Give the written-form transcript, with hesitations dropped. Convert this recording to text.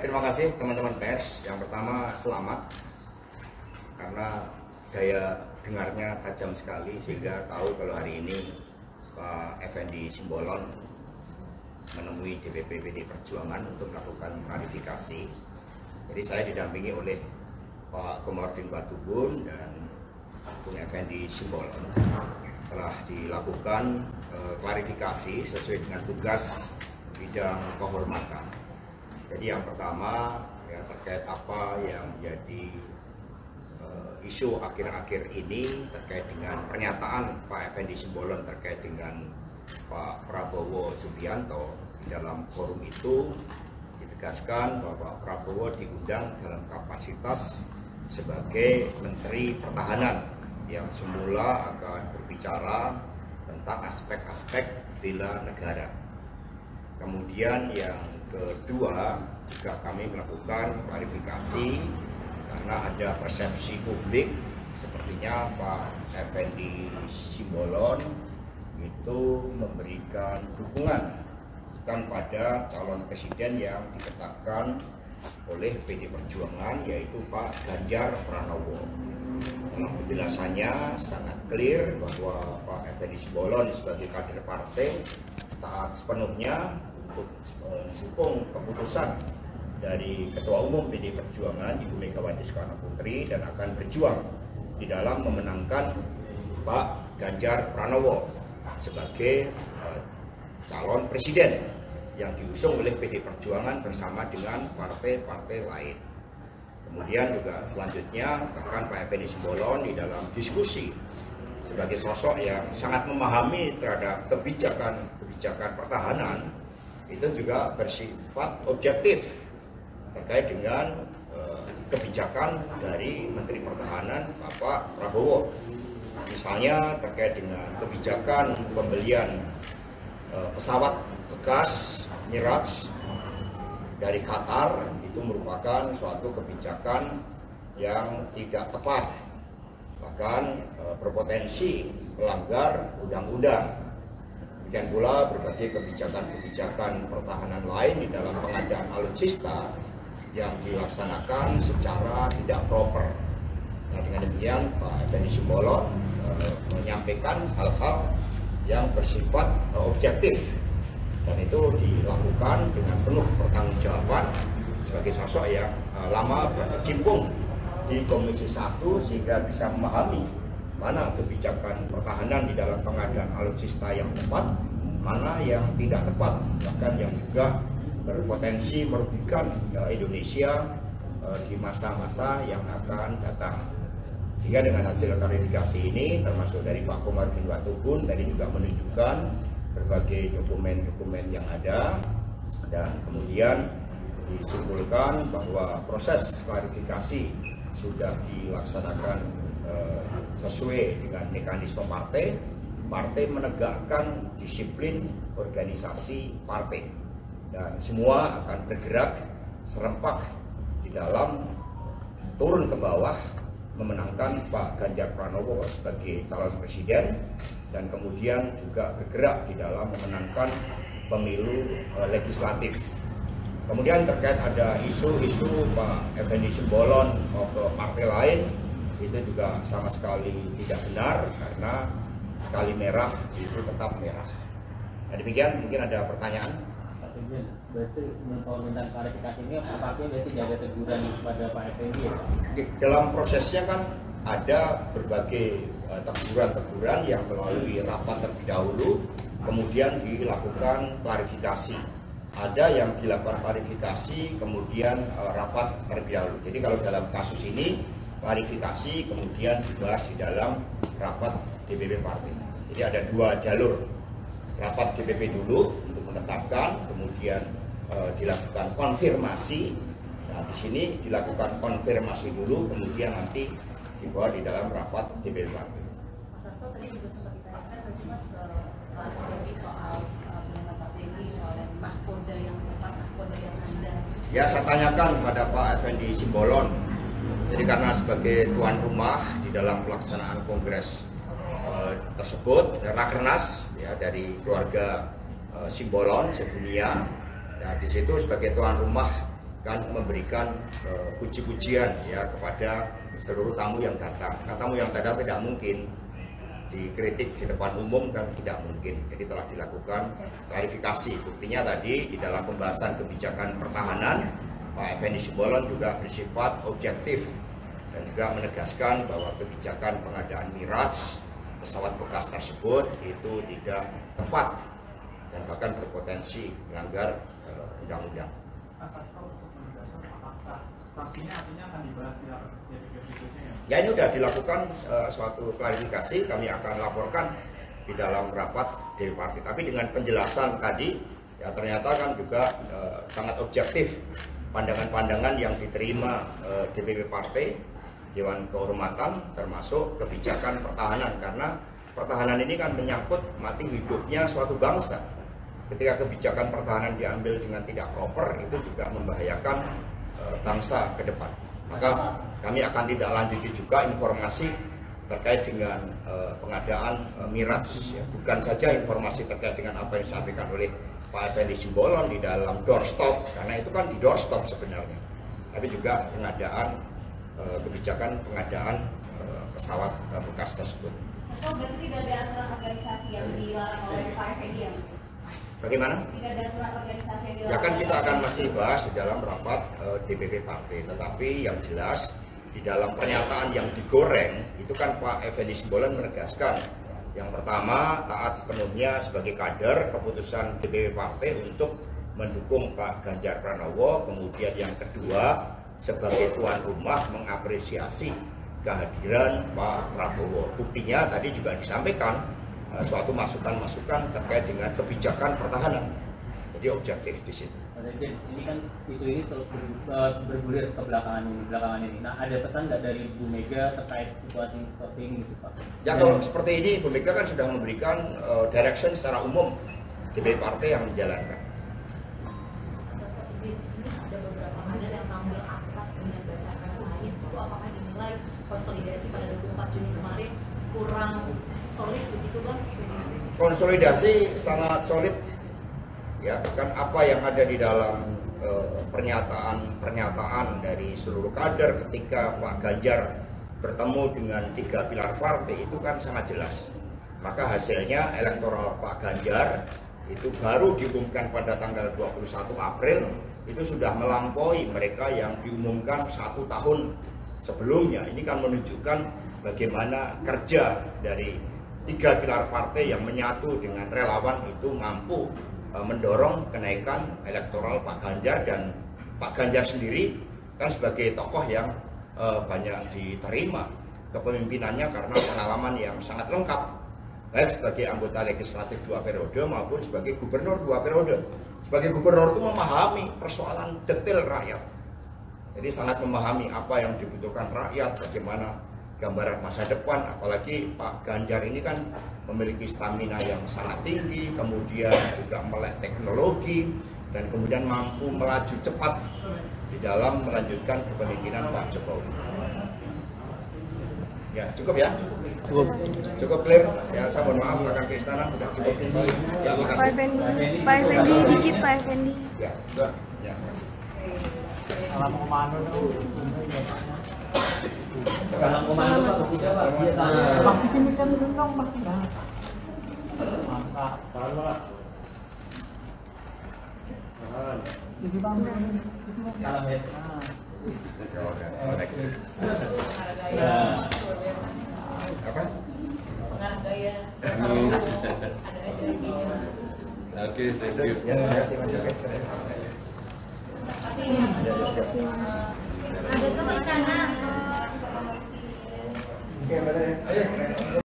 Terima kasih teman-teman pers. Yang pertama selamat karena daya dengarnya tajam sekali sehingga tahu kalau hari ini Pak Effendi Simbolon menemui DPP PD Perjuangan untuk melakukan klarifikasi. Jadi saya didampingi oleh Pak Komarudin Watubun dan Bung Effendi Simbolon. Telah dilakukan klarifikasi sesuai dengan tugas bidang kehormatan. Jadi yang pertama ya, terkait apa yang menjadi isu akhir-akhir ini terkait dengan pernyataan Pak Effendi Simbolon terkait dengan Pak Prabowo Subianto. Di dalam forum itu ditegaskan bahwa Prabowo diundang dalam kapasitas sebagai Menteri Pertahanan yang semula akan berbicara tentang aspek-aspek bela negara. Kemudian yang kedua, juga kami melakukan klarifikasi karena ada persepsi publik sepertinya Pak Effendi Simbolon itu memberikan dukungan bukan pada calon presiden yang ditetapkan oleh PD Perjuangan yaitu Pak Ganjar Pranowo. Dalam penjelasannya sangat clear bahwa Pak Effendi Simbolon sebagai kader partai taat sepenuhnya untuk mendukung keputusan dari Ketua Umum PD Perjuangan Ibu Megawati Soekarno Putri dan akan berjuang di dalam memenangkan Pak Ganjar Pranowo sebagai calon presiden yang diusung oleh PD Perjuangan bersama dengan partai-partai lain. Kemudian juga selanjutnya bahkan Pak Effendi Simbolon di dalam diskusi sebagai sosok yang sangat memahami terhadap kebijakan pertahanan itu juga bersifat objektif terkait dengan kebijakan dari Menteri Pertahanan Bapak Prabowo. Misalnya terkait dengan kebijakan pembelian pesawat bekas Mirage dari Qatar itu merupakan suatu kebijakan yang tidak tepat, bahkan berpotensi melanggar undang-undang. Demikian pula berbagai kebijakan pertahanan lain di dalam pengadaan alutsista yang dilaksanakan secara tidak proper. Nah, dengan demikian Pak Effendi Simbolon menyampaikan hal-hal yang bersifat objektif dan itu dilakukan dengan penuh pertanggungjawaban sebagai sosok yang lama berkecimpung di Komisi 1 sehingga bisa memahami mana kebijakan pertahanan di dalam pengadaan alutsista yang tepat, mana yang tidak tepat, bahkan yang juga berpotensi merugikan Indonesia di masa-masa yang akan datang. Sehingga dengan hasil klarifikasi ini, termasuk dari Pak Komarudin Watubun, tadi juga menunjukkan berbagai dokumen-dokumen yang ada, dan kemudian disimpulkan bahwa proses klarifikasi sudah dilaksanakan sesuai dengan mekanisme partai. Partai menegakkan disiplin organisasi partai dan semua akan bergerak serempak di dalam turun ke bawah memenangkan Pak Ganjar Pranowo sebagai calon presiden dan kemudian juga bergerak di dalam memenangkan pemilu legislatif. Kemudian terkait ada isu-isu Pak Effendi Simbolon mau ke partai lain, itu juga sama sekali tidak benar karena sekali merah itu tetap merah. Nah, demikian, mungkin ada pertanyaan. Berarti tentang klarifikasi ini apakah berarti tidak ada teguran kepada Pak Effendi ya? Dalam prosesnya kan ada berbagai teguran-teguran yang melalui rapat terlebih dahulu, kemudian dilakukan klarifikasi. Ada yang dilakukan klarifikasi, kemudian rapat terlebih dahulu. Jadi kalau dalam kasus ini, klarifikasi kemudian dibahas di dalam rapat DPP partai. Jadi ada dua jalur, rapat DPP dulu untuk menetapkan, kemudian dilakukan konfirmasi. Nah, di sini dilakukan konfirmasi dulu, kemudian nanti dibawa di dalam rapat DPP partai. Mas Hasto tadi juga sempat ditanyakan masih Mas ke Pak Effendi soal pendapat Pak Effendi soal mahkoda yang tepat, mahkoda yang ada. Ya, saya tanyakan pada Pak Effendi Simbolon. Jadi karena sebagai tuan rumah di dalam pelaksanaan kongres tersebut, Rakernas ya dari keluarga Simbolon sedunia. Nah, di situ sebagai tuan rumah akan memberikan puji-pujian ya kepada seluruh tamu yang datang. Nah, tamu yang datang tidak mungkin dikritik di depan umum, kan tidak mungkin. Jadi telah dilakukan klarifikasi. Buktinya tadi di dalam pembahasan kebijakan pertahanan, Pak Effendi Simbolon juga bersifat objektif dan juga menegaskan bahwa kebijakan pengadaan Miraj pesawat bekas tersebut itu tidak tepat dan bahkan berpotensi melanggar undang-undang. Sanksinya artinya akan dibahas di berikutnya ya? Ya, ini sudah dilakukan suatu klarifikasi, kami akan laporkan di dalam rapat DPP Partai. Tapi dengan penjelasan tadi, ya ternyata kan juga sangat objektif pandangan-pandangan yang diterima DPP Partai, Dewan Kehormatan, termasuk kebijakan pertahanan. Karena pertahanan ini kan menyangkut mati hidupnya suatu bangsa. Ketika kebijakan pertahanan diambil dengan tidak proper, itu juga membahayakan bangsa ke depan. Maka kami akan tidak lanjuti juga informasi terkait dengan pengadaan Miraj. Ya. Bukan saja informasi terkait dengan apa yang disampaikan oleh Pak Effendi Simbolon di dalam doorstop, karena itu kan di doorstop sebenarnya. Tapi juga pengadaan kebijakan pengadaan pesawat bekas tersebut. Atau berarti tidak ada aturan organisasi yang dilarang oleh Pak Effendi ya? Bagaimana? Tidak ada aturan organisasi yang dilarang. Ya kan kita akan masih bahas di dalam rapat DPP Partai. Tetapi yang jelas di dalam pernyataan yang digoreng itu kan Pak Effendi Simbolon menegaskan yang pertama taat sepenuhnya sebagai kader keputusan DPP Partai untuk mendukung Pak Ganjar Pranowo. Kemudian yang kedua sebagai tuan rumah mengapresiasi kehadiran Pak Prabowo. Buktinya tadi juga disampaikan suatu masukan-masukan terkait dengan kebijakan pertahanan. Jadi objektif di situ. Ini kan isu ini terus bergulir ke belakangan ini. Nah, ada pesan nggak dari Bu Mega terkait situasi seperti ini, gitu, Pak? Ya kalau seperti ini, Bu Mega kan sudah memberikan direction secara umum DPP Partai yang menjalankan. Ini ada beberapa kader yang tampil akrab dengan baca pres lain. Itu apakah dinilai konsolidasi pada 24 Juni kemarin kurang solid begitu, Bang? Konsolidasi sangat solid. Ya, kan apa yang ada di dalam pernyataan dari seluruh kader ketika Pak Ganjar bertemu dengan 3 pilar partai itu kan sangat jelas. Maka hasilnya elektoral Pak Ganjar itu baru diumumkan pada tanggal 21 April itu sudah melampaui mereka yang diumumkan 1 tahun sebelumnya. Ini kan menunjukkan bagaimana kerja dari 3 pilar partai yang menyatu dengan relawan itu mampu mendorong kenaikan elektoral Pak Ganjar. Dan Pak Ganjar sendiri kan sebagai tokoh yang banyak diterima kepemimpinannya karena pengalaman yang sangat lengkap, baik sebagai anggota legislatif 2 periode maupun sebagai gubernur 2 periode. Sebagai gubernur itu memahami persoalan detail rakyat, jadi sangat memahami apa yang dibutuhkan rakyat, bagaimana gambaran masa depan. Apalagi Pak Ganjar ini kan memiliki stamina yang sangat tinggi, kemudian juga melek teknologi, dan kemudian mampu melaju cepat di dalam melanjutkan kepemimpinan Pak Jokowi. Ya, cukup ya? Cukup clear? Ya, saya mohon maaf akan ke istana, sudah cukup. Ya, Pak Effendi, dikit Pak Effendi. Ya, ya, makasih. Salam komando tuh. Dalam komando Pak ketiga Pak, Pak bikin ikan dong, Pak. Mantap. Salam. Jadi Bang. salam ya. Apa? Gaya Oke, thank you. Ya, terima kasih Mas. ada tuh di sana. Oke, Mbak.